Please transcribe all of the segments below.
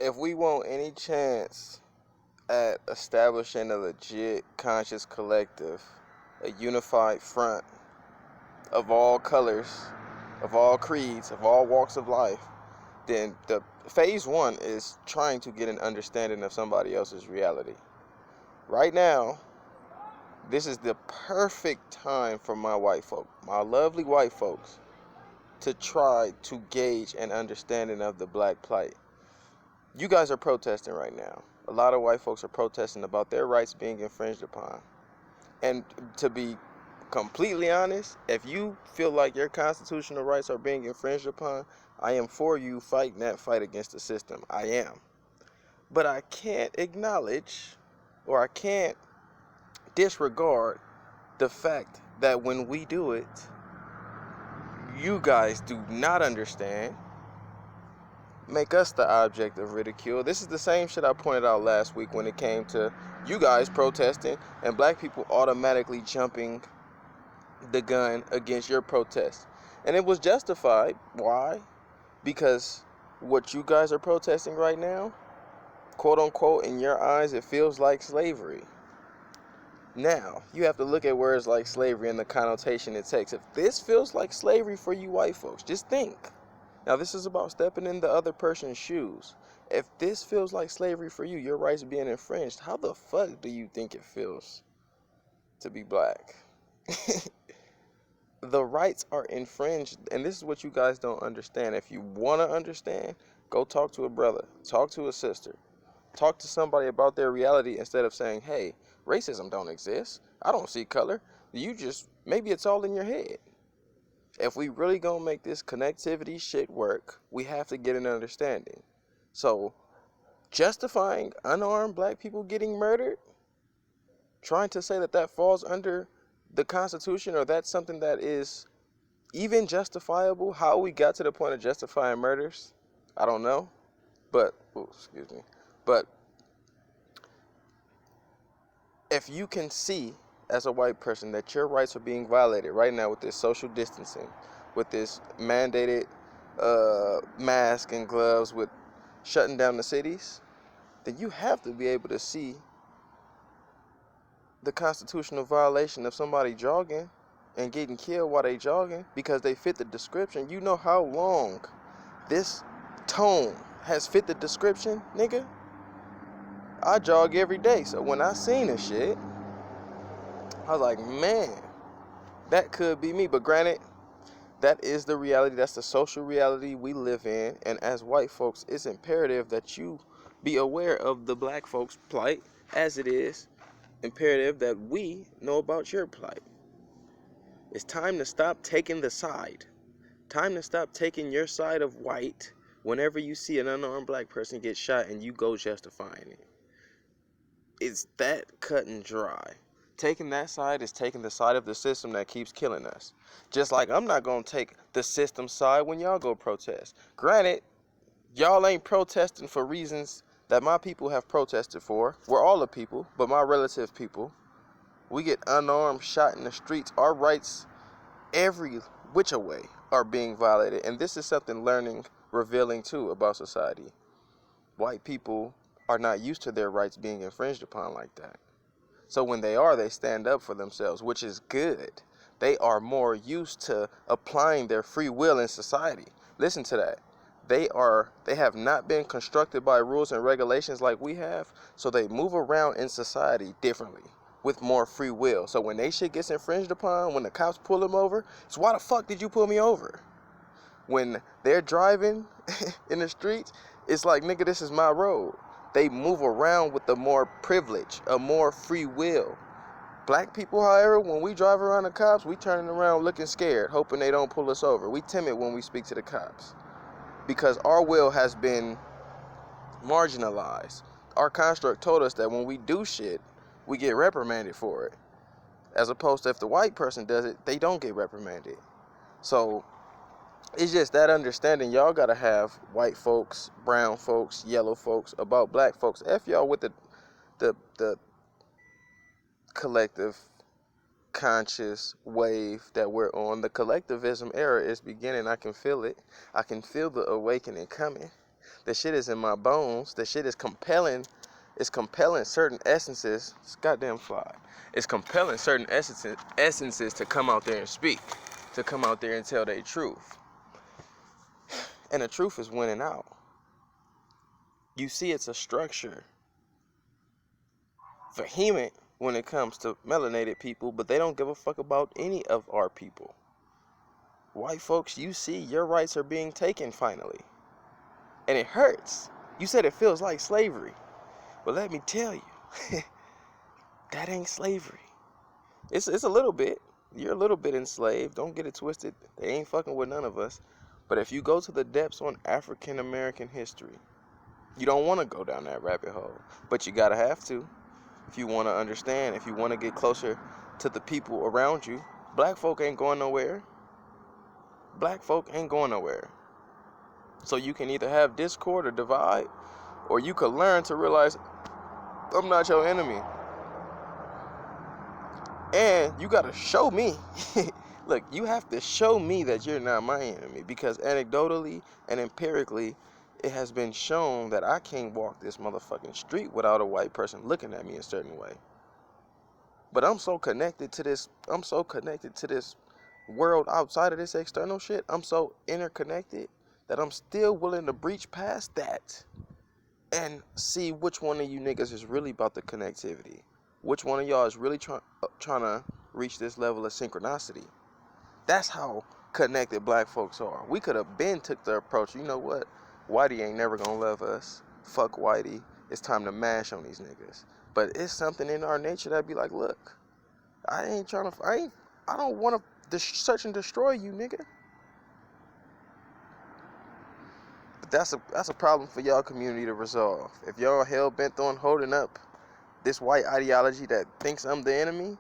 if we want any chance at establishing a legit conscious collective, a unified front of all colors, of all creeds, of all walks of life, then the phase one is trying to get an understanding of somebody else's reality. Right now, this is the perfect time for my white folk, my lovely white folks, to try to gauge an understanding of the black plight. You guys are protesting right now. A lot of white folks are protesting about their rights being infringed upon. And to be completely honest, if you feel like your constitutional rights are being infringed upon, I am for you fighting that fight against the system. I am. But I can't acknowledge, or I can't disregard the fact that when we do it, you guys do not understand, make us the object of ridicule. This is the same shit I pointed out last week when it came to you guys protesting and black people automatically jumping the gun against your protest. And it was justified. Why? Because what you guys are protesting right now, quote unquote, in your eyes, it feels like slavery. Now, you have to look at words like slavery and the connotation it takes. If this feels like slavery for you white folks, just think. Now, this is about stepping in the other person's shoes. If this feels like slavery for you, your rights being infringed, how the fuck do you think it feels to be black? The rights are infringed, and this is what you guys don't understand. If you want to understand, go talk to a brother, talk to a sister, talk to somebody about their reality instead of saying, hey, racism don't exist, I don't see color. Maybe it's all in your head. If we really gonna make this connectivity shit work, we have to get an understanding. So, justifying unarmed black people getting murdered, trying to say that that falls under the Constitution, or that's something that is even justifiable, how we got to the point of justifying murders, I don't know. But if you can see as a white person that your rights are being violated right now with this social distancing, with this mandated mask and gloves, with shutting down the cities, then you have to be able to see the constitutional violation of somebody jogging and getting killed while they jogging because they fit the description. You know how long this tone has fit the description, nigga? I jog every day, so when I seen this shit, I was like, man, that could be me. But granted, that is the reality. That's the social reality we live in. And as white folks, it's imperative that you be aware of the black folks' plight, as it is imperative that we know about your plight. It's time to stop taking the side. Time to stop taking your side of white whenever you see an unarmed black person get shot and you go justifying it. It's that cut and dry. Taking that side is taking the side of the system that keeps killing us. Just like I'm not going to take the system side when y'all go protest. Granted, y'all ain't protesting for reasons that my people have protested for. We're all the people, but my relative people. We get unarmed, shot in the streets. Our rights, every which way, are being violated. And this is something revealing too about society. White people are not used to their rights being infringed upon like that. So when they stand up for themselves, which is good. They are more used to applying their free will in society. Listen to that. They have not been constructed by rules and regulations like we have, so they move around in society differently with more free will. So when they shit gets infringed upon, when the cops pull them over, it's why the fuck did you pull me over? When they're driving in the streets, it's like, nigga, this is my road. They move around with a more privilege, a more free will. Black people, however, when we drive around the cops, we turning around looking scared, hoping they don't pull us over. We timid when we speak to the cops because our will has been marginalized. Our construct told us that when we do shit, we get reprimanded for it. As opposed to if the white person does it, they don't get reprimanded. So it's just that understanding y'all gotta have, white folks, brown folks, yellow folks, about black folks. F y'all with the collective conscious wave that we're on. The collectivism era is beginning. I can feel it. I can feel the awakening coming. The shit is in my bones. The shit is compelling. It's compelling certain essences. It's goddamn fly. It's compelling certain essences to come out there and speak, to come out there and tell their truth. And the truth is winning out. You see, it's a structure. Vehement when it comes to melanated people, but they don't give a fuck about any of our people. White folks, you see your rights are being taken finally. And it hurts. You said it feels like slavery. But let me tell you, that ain't slavery. It's a little bit. You're a little bit enslaved. Don't get it twisted. They ain't fucking with none of us. But if you go to the depths on African American history, you don't want to go down that rabbit hole. But you gotta have to. If you want to understand, if you want to get closer to the people around you, black folk ain't going nowhere. Black folk ain't going nowhere. So you can either have discord or divide, or you could learn to realize, I'm not your enemy. And you got to show me. Look, you have to show me that you're not my enemy, because anecdotally and empirically, it has been shown that I can't walk this motherfucking street without a white person looking at me a certain way. But I'm so connected to this world outside of this external shit. I'm so interconnected that I'm still willing to breach past that and see which one of you niggas is really about the connectivity. Which one of y'all is really trying to reach this level of synchronicity. That's how connected black folks are. We could have been took the approach, you know what? Whitey ain't never gonna love us. Fuck Whitey. It's time to mash on these niggas. But it's something in our nature that be like, look, I don't want to search and destroy you, nigga. But that's a problem for y'all community to resolve. If y'all hell bent on holding up this white ideology that thinks I'm the enemy,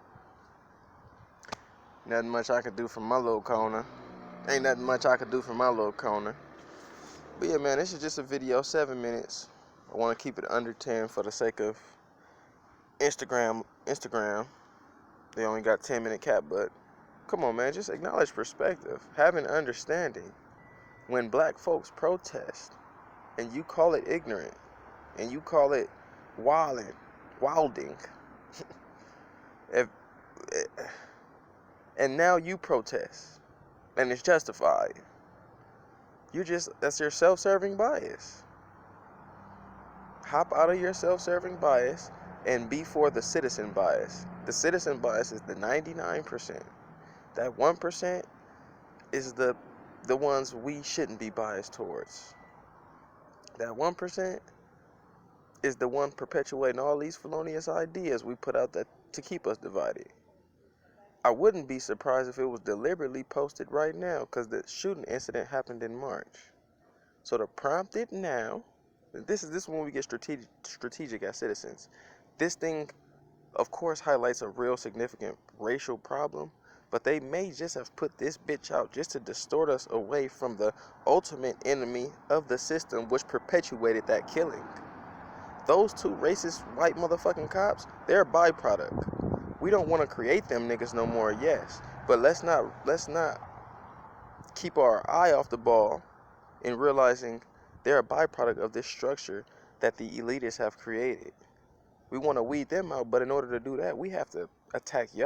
nothing much I could do from my little corner. Ain't nothing much I could do from my little corner. But yeah, man, this is just a video, 7 minutes. I want to keep it under 10 for the sake of Instagram. They only got 10-minute cap, but come on, man, just acknowledge perspective. Have an understanding. When black folks protest and you call it ignorant and you call it wilding, and now you protest and it's justified, that's your self-serving bias. Hop out of your self-serving bias and be for the citizen bias. The citizen bias is the 99%. That 1% is the ones we shouldn't be biased towards. That 1% is the one perpetuating all these felonious ideas we put out that to keep us divided. I wouldn't be surprised if it was deliberately posted right now, because the shooting incident happened in March. So to prompt it now, this is when we get strategic as citizens. This thing, of course, highlights a real significant racial problem, but they may just have put this bitch out just to distort us away from the ultimate enemy of the system which perpetuated that killing. Those two racist white motherfucking cops, they're a byproduct. We don't want to create them niggas no more, yes, but let's not keep our eye off the ball in realizing they're a byproduct of this structure that the elitists have created. We want to weed them out, but in order to do that, we have to attack y'all.